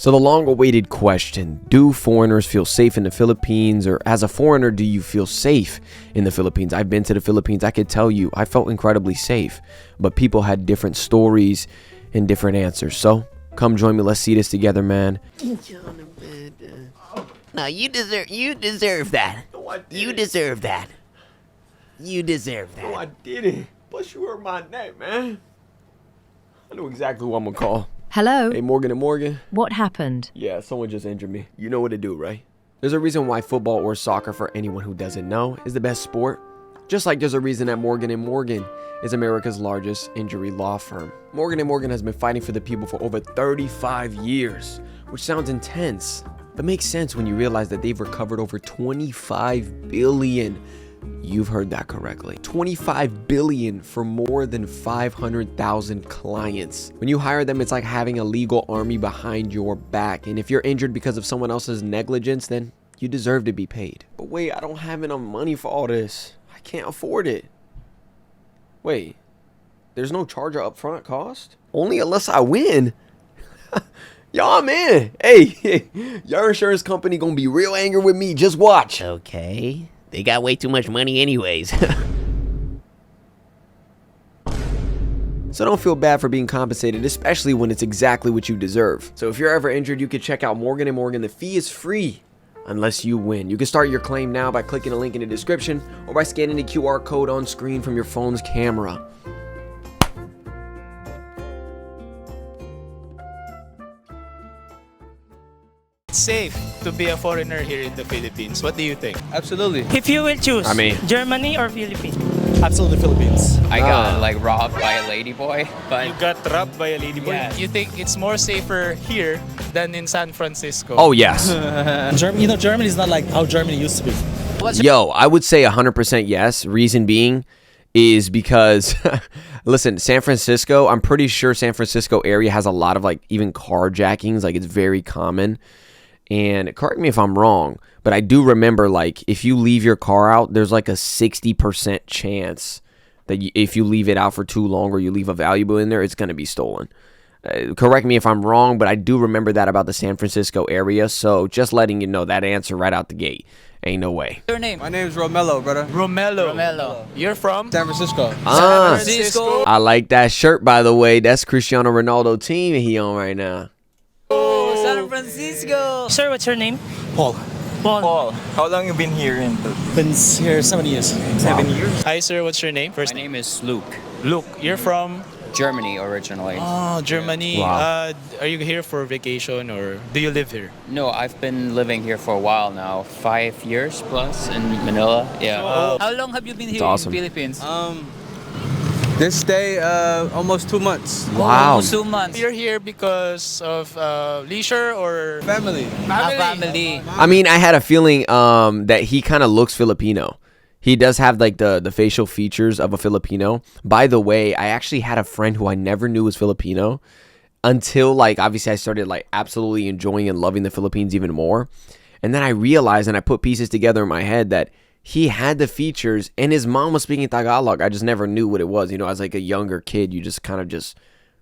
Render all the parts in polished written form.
So the long-awaited question, do foreigners feel safe in the Philippines, or as a foreigner, do you feel safe in the Philippines? I've been to the Philippines. I could tell you I felt incredibly safe, but people had different stories and different answers. So come join me. Let's see this together, man. No, you deserve that. No, I didn't. You deserve that. You deserve that. No, I didn't. Plus, you hurt my neck, man. I know exactly who I'm gonna call. Hello? Hey, Morgan and Morgan. What happened? Yeah, someone just injured me. You know what to do, right? There's a reason why football or soccer, for anyone who doesn't know, is the best sport. Just like there's a reason that Morgan and Morgan is America's largest injury law firm. Morgan and Morgan has been fighting for the people for over 35 years, which sounds intense, but makes sense when you realize that they've recovered over 25 billion. You've heard that correctly. 25 billion for more than 500,000 clients. When you hire them, it's like having a legal army behind your back. And if you're injured because of someone else's negligence, then you deserve to be paid. But wait, I don't have enough money for all this. I can't afford it. Wait, there's no charge or upfront cost? Only unless I win. Y'all, man. Hey, your insurance company gonna be real angry with me. Just watch. Okay. They got way too much money anyways. So don't feel bad for being compensated, especially when it's exactly what you deserve. So if you're ever injured, you can check out Morgan & Morgan. The fee is free unless you win. You can start your claim now by clicking the link in the description or by scanning the QR code on screen from your phone's camera. It's safe to be a foreigner here in the Philippines. What do you think? Absolutely. If you will choose, I mean- Germany or Philippines? Absolutely Philippines. I got like robbed by a ladyboy, but You got robbed by a ladyboy? Yeah. You think it's more safer here than in San Francisco? Oh, yes. Germany is not like how Germany used to be. Yo, I would say 100% yes. Reason being is because, listen, San Francisco, I'm pretty sure San Francisco area has a lot of like even carjackings. Like it's very common. And correct me if I'm wrong, but I do remember like if you leave your car out, there's like a 60% chance that if you leave it out for too long or you leave a valuable in there, it's going to be stolen. Correct me if I'm wrong, but I do remember that about the San Francisco area. So just letting you know that answer right out the gate. Ain't no way. Your name? My name is Romello, brother. Romello. You're from? San Francisco. Ah, San Francisco. I like that shirt, by the way. That's Cristiano Ronaldo team he on right now. San Francisco. Sir, what's your name? Paul. Paul, how long you been here in Been here 7 years. 7 years? Hi, sir. What's your name? First my name is Luke. Luke. You're from? Germany originally. Oh, Germany. Wow. Are you here for vacation or do you live here? No, I've been living here for a while now, 5 years plus in Manila. Yeah. How long have you been here awesome. in Philippines? This day, almost 2 months. Wow. Almost 2 months. You're here because of leisure or Family. Family. I mean, I had a feeling that he kind of looks Filipino. He does have like the facial features of a Filipino. By the way, I actually had a friend who I never knew was Filipino until like obviously I started like absolutely enjoying and loving the Philippines even more. And then I realized and I put pieces together in my head that he had the features and his mom was speaking Tagalog. I just never knew what it was. You know, as like a younger kid, you just kind of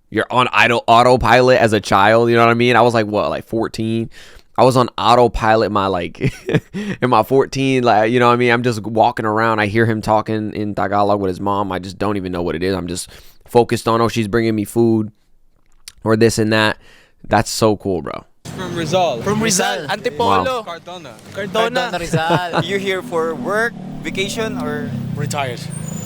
you're on autopilot as a child. You know what I mean? I was like, what, like 14? I was on autopilot in my 14, like, you know what I mean? I'm just walking around. I hear him talking in Tagalog with his mom. I just don't even know what it is. I'm just focused on, oh, she's bringing me food or this and that. That's so cool, bro. From Rizal. from Rizal, Antipolo, Cardona. Cardona. Rizal. You here for work, vacation, or Retired.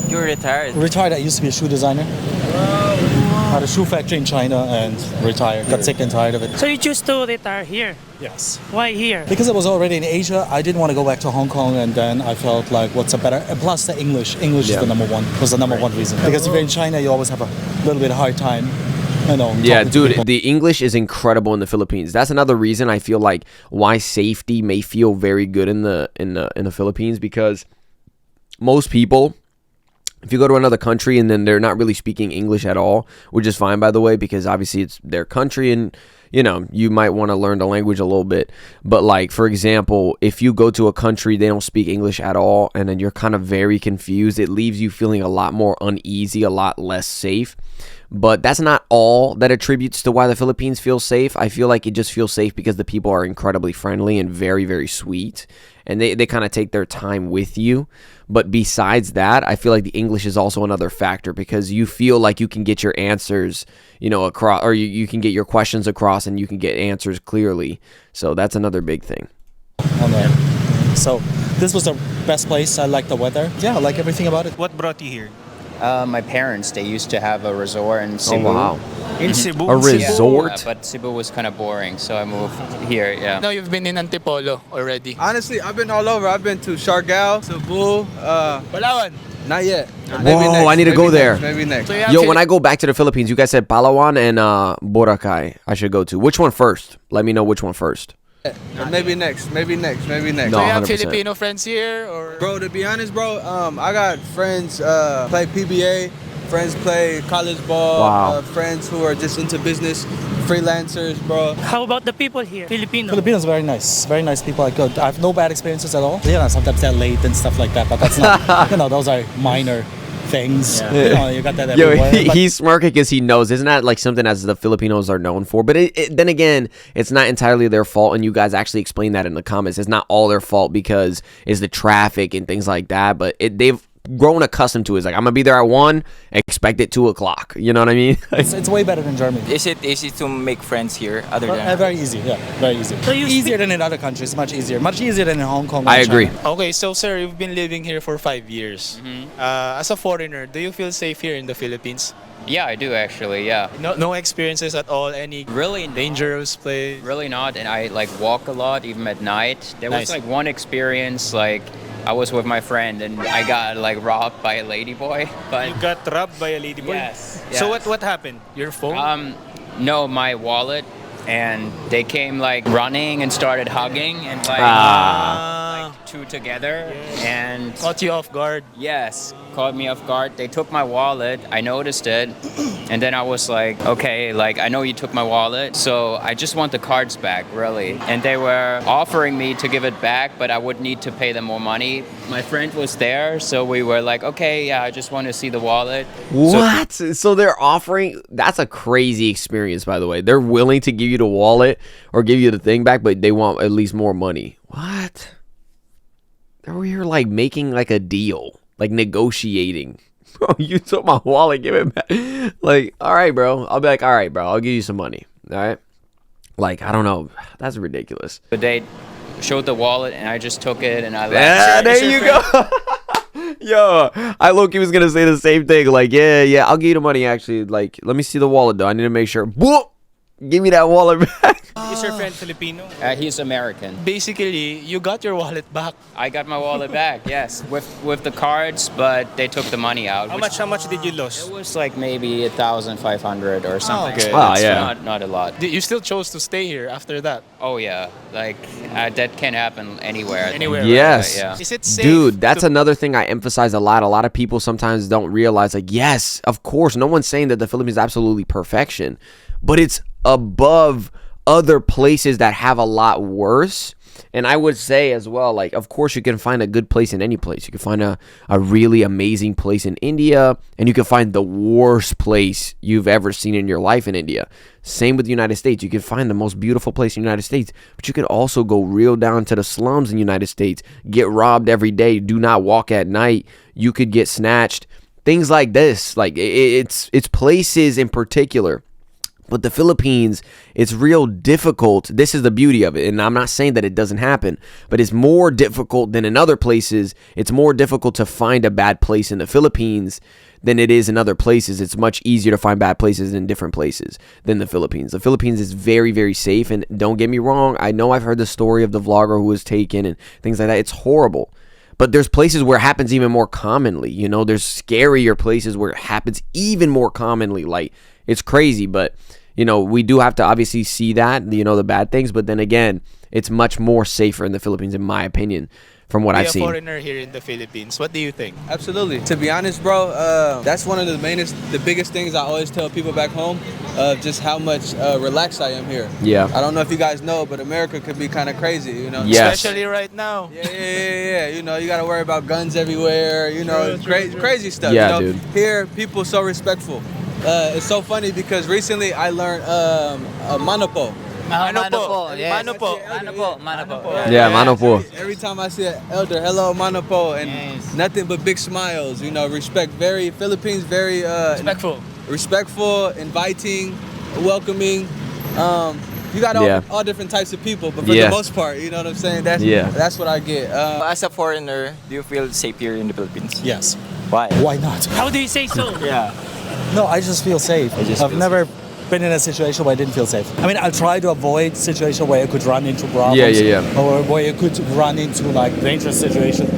you're retired? Retired. I used to be a shoe designer. Had a shoe factory in China and retired. Got sick and tired of it. So you choose to retire here. Yes. Why here? Because I was already in Asia, I didn't want to go back to Hong Kong, and then I felt like, what's a better? And plus, the English. English is the number one. Was the number one reason. Because if you're in China, you always have a little bit of hard time. You know. Yeah, talking to dude, people. the English is incredible in the Philippines. That's another reason I feel like why safety may feel very good in the Philippines, because most people, if you go to another country and then they're not really speaking English at all, which is fine, by the way, because obviously it's their country and, you know, you might want to learn the language a little bit. But like, for example, if you go to a country, they don't speak English at all, and then you're kind of very confused, it leaves you feeling a lot more uneasy, a lot less safe. But that's not all that attributes to why the Philippines feels safe. I feel like it just feels safe because the people are incredibly friendly and very, very sweet. And they kind of take their time with you. But besides that, I feel like the English is also another factor because you feel like you can get your answers, across, or you can get your questions across and you can get answers clearly. So that's another big thing. So this was the best place. I like the weather. Yeah, I like everything about it. What brought you here? My parents, they used to have a resort in Cebu. Oh, wow. In Cebu? A resort? Yeah, but Cebu was kind of boring, so I moved here, yeah. Now you've been in Antipolo already. Honestly, I've been all over. I've been to Siargao, Cebu, Palawan. not yet. Whoa, I need to go there. Maybe next. So you have Yo, when I go back to the Philippines, you guys said Palawan and Boracay I should go to. Which one first? Let me know which one first. Maybe next. No. So you have 100%. Filipino friends here, or Bro, to be honest, bro, I got friends play PBA, friends play college ball, Wow. friends who are just into business, freelancers, bro. How about the people here? Filipino. Filipinos very nice people. I have no bad experiences at all. Sometimes they're late and stuff like that, but that's not. Those are minor things. You got that Yo, everywhere. but- he's smirking because he knows. Isn't that like something as the Filipinos are known for? But then again, it's not entirely their fault, and you guys actually explain that in the comments. It's not all their fault because it's the traffic and things like that, but they've grown accustomed to it. It's like, I'm going to be there at 1, expect it 2 o'clock. You know what I mean? it's way better than Germany. Is it easy to make friends here other than? Very easy, yeah, very easy. So you easier than in other countries, much easier than in Hong Kong. I and agree. China. Okay, so sir, you've been living here for 5 years. As a foreigner, do you feel safe here in the Philippines? Yeah, I do actually, yeah. No experiences at all? Any Really dangerous place? Really not, and I walk a lot, even at night. There was Nice. one experience, I was with my friend and I got robbed by a ladyboy. But You got robbed by a ladyboy? Yes, So yes. what happened? Your phone? No, my wallet, and they came running and started hugging and two together and Caught you off guard. yes, caught me off guard. They took my wallet. I noticed it, and then I was like, okay, I know you took my wallet, so I just want the cards back, really. And they were offering me to give it back, but I would need to pay them more money. My friend was there, so we were like, okay, yeah, I just want to see the wallet. What? So they're offering... That's a crazy experience, by the way. They're willing to give you the wallet or give you the thing back, but they want at least more money. What? They're over here making a deal, negotiating. Bro, you took my wallet, give it back. All right, bro. I'll be like, all right, bro, I'll give you some money. All right? I don't know. That's ridiculous. But they showed the wallet, and I just took it, and I left. Yeah, there you go. Yo, I low-key was going to say the same thing. Yeah, I'll give you the money, actually. Let me see the wallet, though. I need to make sure. Whoop! Give me that wallet back. Is your friend Filipino? He's American. Basically, you got your wallet back. I got my wallet back, yes, with the cards, but they took the money out. How much did you lose? It was maybe 1,500 or something. okay. Ah, It's yeah. not a lot. You still chose to stay here after that? Oh yeah, that can happen anywhere. I think. Anywhere, right? Yes. Yeah. Is it safe? Dude, that's to- another thing I emphasize a lot. A lot of people sometimes don't realize, yes, of course, no one's saying that the Philippines is absolutely perfection, but it's above other places that have a lot worse. And I would say as well, of course, you can find a good place in any place. You can find a really amazing place in India, and you can find the worst place you've ever seen in your life in India. Same with the United States. You can find the most beautiful place in the United States, but you could also go real down to the slums in the United States, get robbed every day, do not walk at night. You could get snatched. Things like this. It's places in particular. But the Philippines, it's real difficult. This is the beauty of it. And I'm not saying that it doesn't happen, but it's more difficult than in other places. It's more difficult to find a bad place in the Philippines than it is in other places. It's much easier to find bad places in different places than the Philippines. The Philippines is very, very safe. And don't get me wrong, I know I've heard the story of the vlogger who was taken and things like that. It's horrible. But there's places where it happens even more commonly. There's scarier places where it happens even more commonly. It's crazy, but... we do have to obviously see that, the bad things. But then again, it's much more safer in the Philippines, in my opinion, from what I've Be a seen. foreigner here in the Philippines. What do you think? Absolutely. To be honest, bro, that's one of the biggest things I always tell people back home, just how much relaxed I am here. Yeah. I don't know if you guys know, but America could be kind of crazy, Yes. Especially right now. Yeah. You got to worry about guns everywhere, True, crazy stuff. Yeah, dude. Here, people so respectful. It's so funny because recently I learned manopo. Manopo, yes. Manopo. Yeah, manopo. Every time I see an elder, hello manopo, and nothing but big smiles. You know, respect. Very Philippines, very respectful, inviting, welcoming. You got all different types of people, but for the most part, you know what I'm saying? That's what I get. As a foreigner, do you feel safe here in the Philippines? Yes. Why? Why not? How do you say so? Yeah. No, I just feel safe. I've never been in a situation where I didn't feel safe. I mean, I'll try to avoid situation where I could run into problems. Or where you could run into like dangerous situation.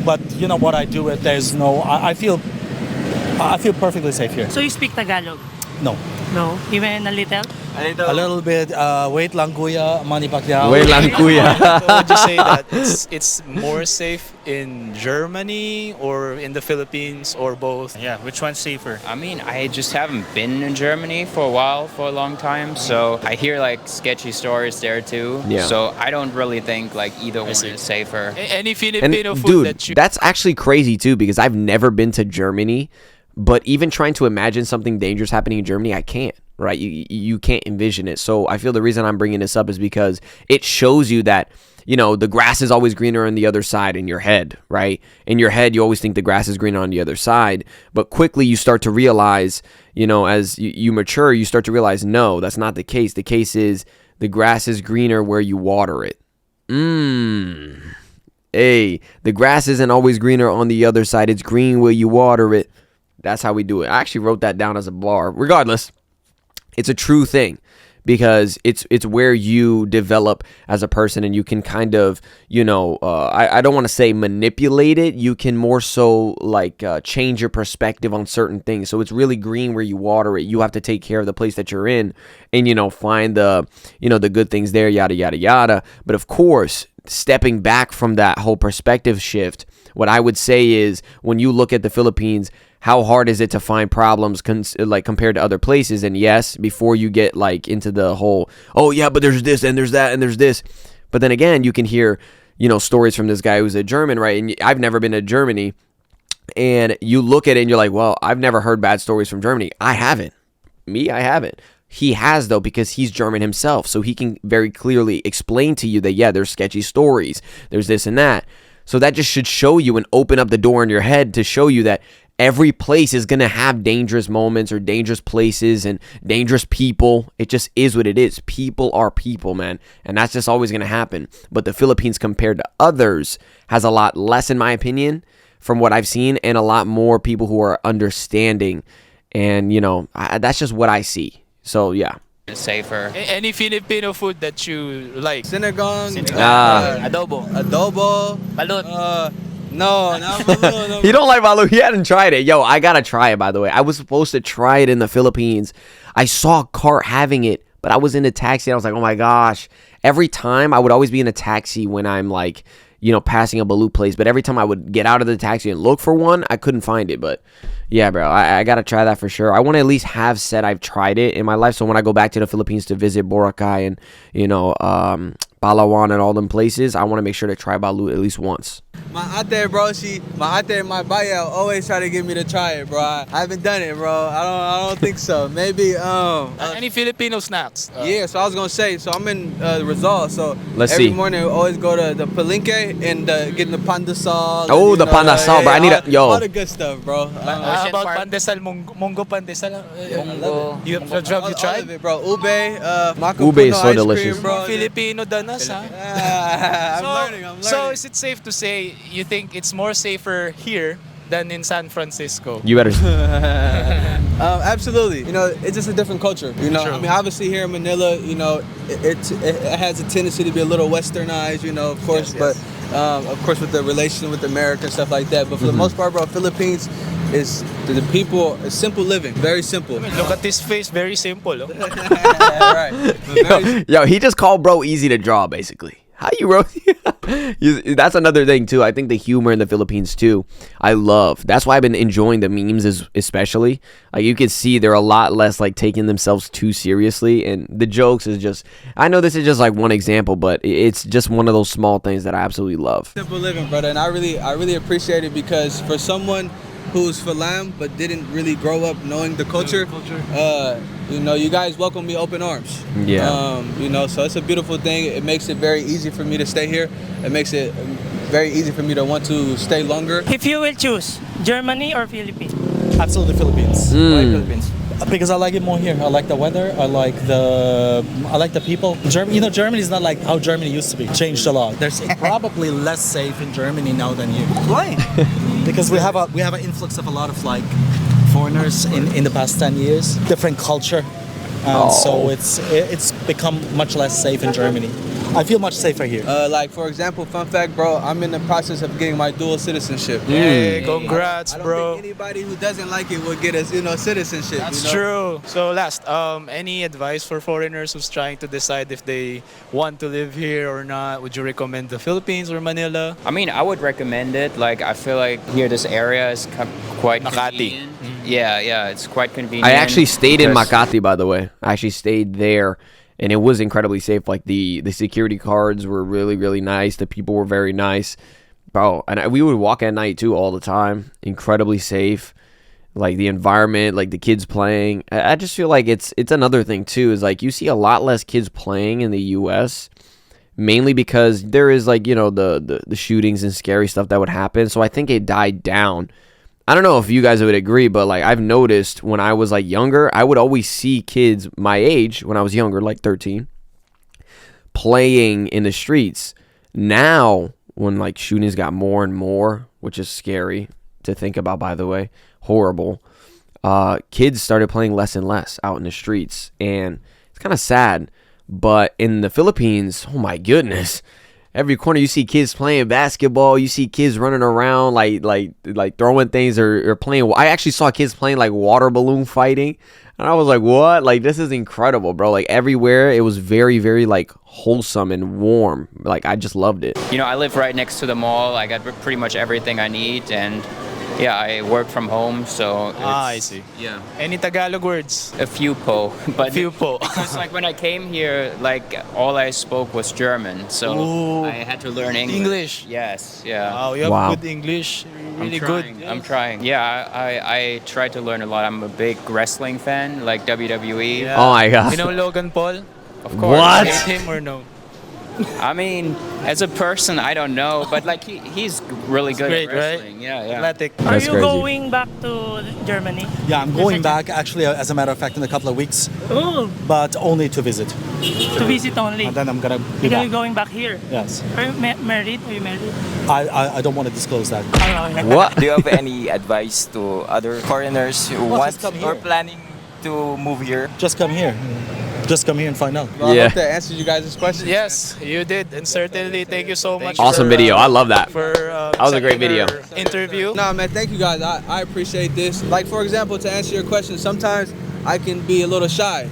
But you know what I do? There's no. I feel perfectly safe here. So you speak Tagalog? No. No, even a little? A little bit. Wait lang kuya, Manny Pacquiao. Wait lang kuya. Would you say that it's more safe in Germany or in the Philippines or both? Yeah, which one's safer? I mean, I just haven't been in Germany for a long time, so I hear like sketchy stories there too. Yeah. So I don't really think like either one is safer. Any And Filipino food dude, that you that's actually crazy too because I've never been to Germany, but even trying to imagine something dangerous happening in Germany, I can't. Right? You can't envision it. So I feel the reason I'm bringing this up is because it shows you that, you know, the grass is always greener on the other side in your head, right? In your head, you always think the grass is greener on the other side. But quickly you start to realize, you know, as you mature, you start to realize, no, that's not the case. The case is the grass is greener where you water it. Hey, the grass isn't always greener on the other side. It's green where you water it. That's how we do it. I actually wrote that down as a bar. Regardless, it's a true thing because it's where you develop as a person and you can kind of, you know, I don't want to say manipulate it. You can more so like change your perspective on certain things. So it's really green where you water it. You have to take care of the place that you're in and, you know, find the, you know, the good things there, yada, yada, yada. But of course, stepping back from that whole perspective shift, what I would say is when you look at the Philippines, how hard is it to find problems like compared to other places? And yes, before you get like into the whole, oh yeah, but there's this and there's that and there's this. But then again, you can hear, you know, stories from this guy who's a German, right? And I've never been to Germany. And you look at it and you're like, well, I've never heard bad stories from Germany. I haven't. I haven't. He has, though, because he's German himself. So he can very clearly explain to you that, yeah, there's sketchy stories. There's this and that. So that just should show you and open up the door in your head to show you that every place is going to have dangerous moments or dangerous places and dangerous people. It just is what it is. People are people, man. And that's just always going to happen. But the Philippines compared to others has a lot less, in my opinion, from what I've seen, and a lot more people who are understanding. And, you know, that's just what I see. So, yeah. Safer. Any Filipino food that you like? Sinigang. Adobo. Balut. No. He don't like balut. He hadn't tried it. Yo, I gotta try it, by the way. I was supposed to try it in the Philippines. I saw a cart having it, but I was in a taxi and I was like, oh my gosh. Every time I would always be in a taxi when I'm like, you know, passing a balut place. But every time I would get out of the taxi and look for one, I couldn't find it. But yeah, bro, I gotta try that for sure. I want to at least have said I've tried it in my life. So when I go back to the Philippines to visit Boracay and, you know, Palawan and all them places, I want to make sure to try balut at least once. My ate, bro, my ate in my buyout always try to get me to try it, bro. I haven't done it, bro. I don't think so. Maybe any Filipino snacks? Yeah, so I was gonna say, so I'm in Rizal, so Let's see. Every morning I always go to the Palenque and get the pandesal. Oh, the pandesal, bro. I need all the good stuff, bro. How about pandesal, Munggo pandesal? Munggo. You tried? All of it, bro. Ube, maca Ube is puno so ice delicious. cream, bro. Filipino danas, ha? I'm learning. So is it safe to say you think it's more safer here than in San Francisco? You better. Absolutely. You know, it's just a different culture. You know, True. I mean, obviously here in Manila, you know, it has a tendency to be a little westernized, you know, of course, but of course with the relation with America and stuff like that. But for the most part, bro, Philippines is the people, is simple living, very simple. I mean, look at this face, very simple. Oh. Right. Yo, he just called bro easy to draw, basically. How you wrote? That's another thing too. I think the humor in the Philippines too, I love. That's why I've been enjoying the memes, especially. Like you can see they're a lot less like taking themselves too seriously, and the jokes is just. I know this is just like one example, but it's just one of those small things that I absolutely love. Simple living, brother, and I really appreciate it because for someone who's Falam but didn't really grow up knowing the culture, you know, you guys welcome me open arms. Yeah. You know, so it's a beautiful thing. It makes it very easy for me to stay here. It makes it very easy for me to want to stay longer. If you will choose, Germany or Philippines? Absolutely Philippines. Why Philippines? Because I like it more here. I like the weather. I like the people. You know, Germany is not like how Germany used to be. It changed a lot. There's probably less safe in Germany now than here. Why? Because we have an influx of a lot of like foreigners in the past 10 years. Different culture, and so it's become much less safe in Germany. I feel much safer here. Like for example, fun fact, bro, I'm in the process of getting my dual citizenship. Hey, congrats, I don't bro. think anybody who doesn't like it will get us, you know, citizenship. That's you know? true. So last, any advice for foreigners who's trying to decide if they want to live here or not? Would you recommend the Philippines or Manila? I mean, I would recommend it. Like, I feel like here this area is quite Makati. convenient. Yeah, it's quite convenient. I actually stayed in because- Makati, by the way. I actually stayed there, and it was incredibly safe. Like the security guards were really, really nice. The people were very nice, bro. And we would walk at night too, all the time. Incredibly safe. Like the environment, like the kids playing. I just feel like it's another thing too. Is like you see a lot less kids playing in the U.S. mainly because there is like, you know, the shootings and scary stuff that would happen. So I think it died down. I don't know if you guys would agree, but like I've noticed when I was like younger, I would always see kids my age when I was younger, like 13, playing in the streets. Now, when like shootings got more and more, which is scary to think about, by the way, horrible, kids started playing less and less out in the streets, and it's kind of sad. But in the Philippines, oh my goodness, every corner you see kids playing basketball. You see kids running around like throwing things or playing. I actually saw kids playing like water balloon fighting, and I was like, what? Like, this is incredible, bro. Like everywhere, it was very, very like wholesome and warm. Like I just loved it. You know, I live right next to the mall. I got pretty much everything I need, and yeah, I work from home, so I see. Yeah. Any Tagalog words? A few po, but Few po. because like when I came here, like all I spoke was German, so Ooh. I had to learn English. English. Yes, yeah. Wow, you have Wow. good English. Really I'm trying. Yeah, I try to learn a lot. I'm a big wrestling fan, like WWE. Yeah. Oh my god. You know Logan Paul? Of course. What? Hate him or no? I mean, as a person, I don't know, but like he's really good great, at wrestling. right? Yeah. Athletic. Are That's you crazy. going back to Germany? Yeah, I'm going back actually, as a matter of fact, in a couple of weeks, Oh, but only to visit. to visit only. And then I'm gonna be Because back. you're going back here. Yes. Are you married? Are you married? I don't want to disclose that. What? Do you have any advice to other foreigners who Well, want just come or here. planning to move here? Just come here. Just come here and find out. Well, I Yeah. hope that answers you guys' questions. Yes, you did, and certainly thank you so much. Awesome for, video. I love that. For That was a great sending video. our interview. No, man, thank you guys. I appreciate this. Like, for example, to answer your question, sometimes I can be a little shy.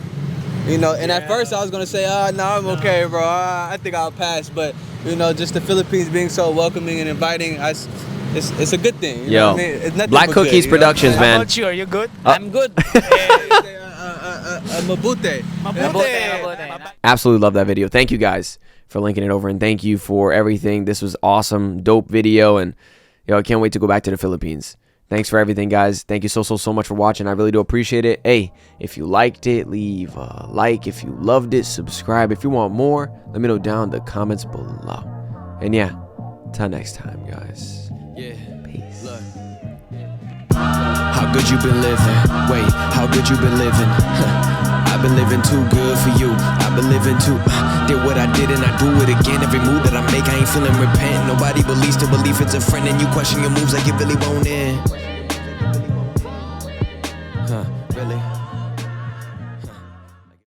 You know, and at first I was going to say, no, I'm okay, bro. I think I'll pass. But, you know, just the Philippines being so welcoming and inviting, it's a good thing. You know Yo, what I mean? It's nothing Black but good, Cookies you know? Productions, How man. about you? Are you good? I'm good. Mabute. Absolutely love that video. Thank you guys for linking it over, and thank you for everything. This was awesome, dope video, and I can't wait to go back to the Philippines. Thanks for everything, guys. Thank you so much for watching. I really do appreciate it. Hey, if you liked it, leave a like. If you loved it, subscribe. If you want more, let me know down in the comments below. And yeah, till next time, guys. Yeah. Peace. How good you been living? Wait, how good you been living? I've been living too good for you. I've been living too. Did what I did and I do it again. Every move that I make, I ain't feeling repent. Nobody believes to believe it's a friend, and you question your moves like you really won't end. Really?